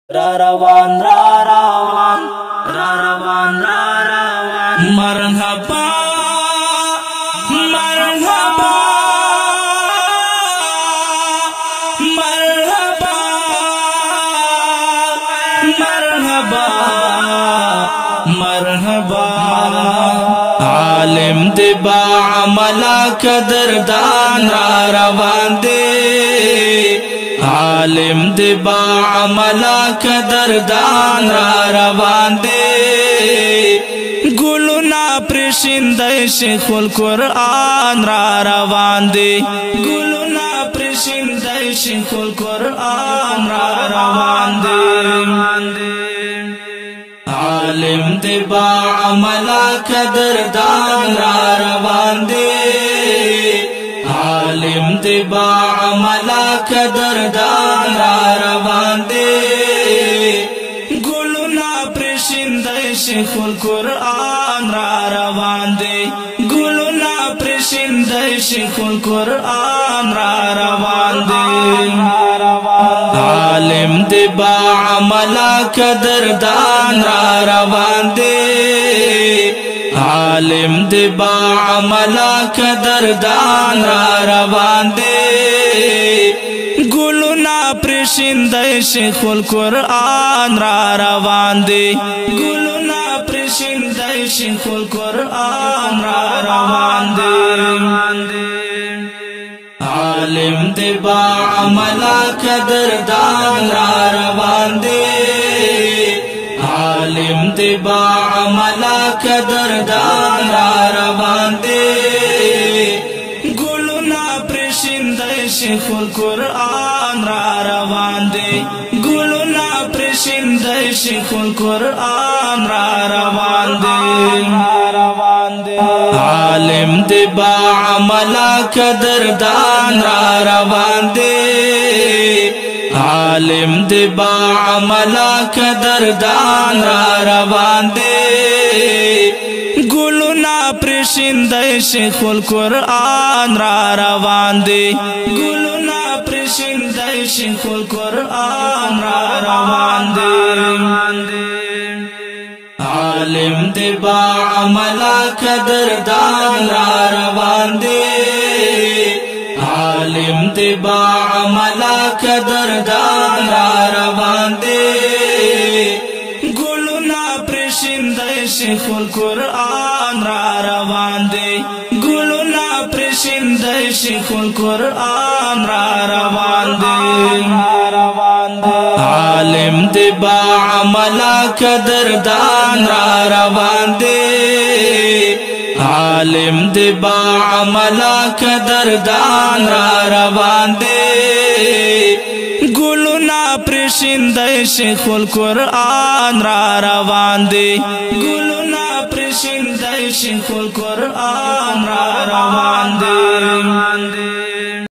Rarawan, rarawan, rarawan, rarawan. Marhaba, marhaba, marhaba, marhaba, marhaba. Alim de ba amala qadrdan rarawan de. عالم دی با عملا قدردان روان دی گلونا پرشندای شیخ القرآن روان دی گلونا پرشندای شیخ القرآن روان دی عالم دی با عملا قدردان روان دی عالم دی با عملا قدردان روان دی گلونا پرشندای شیخ القرآن روان دی گلونا پرشندای شیخ القرآن روان دی عالم دی با عملا قدردان روان دی عالم دی با عملا قدردان روان دی گلونا پرشندای شیخ القرآن روان دی گلونا پرشندای شیخ القرآن روان دی عالم دی با عملا قدردان روان دی عالم دی با عملا قدردان روان دی گلونا پرشندای شیخ القرآن روان دی گلونا پرشندای شیخ القرآن روان دی عالم دی با عملا قدردان روان دی عالم دی با عملا قدردان روان دی گلونا پرشندای شیخ القرآن روان دی گلونا پرشندای شیخ القرآن روان دی عالم دی با عملا قدردان روان دی عالم دی با عملا قدردان روان دی گلونا پرشندای شیخ القرآن روان دی گلونا پرشندای شیخ القرآن روان دی عالم دی با عملا قدردان روان دی عالم دی با عملا قدردان روان دی گلونا پرشندای شیخ القرآن روان دی گلونا پرشندای شیخ القرآن روان دی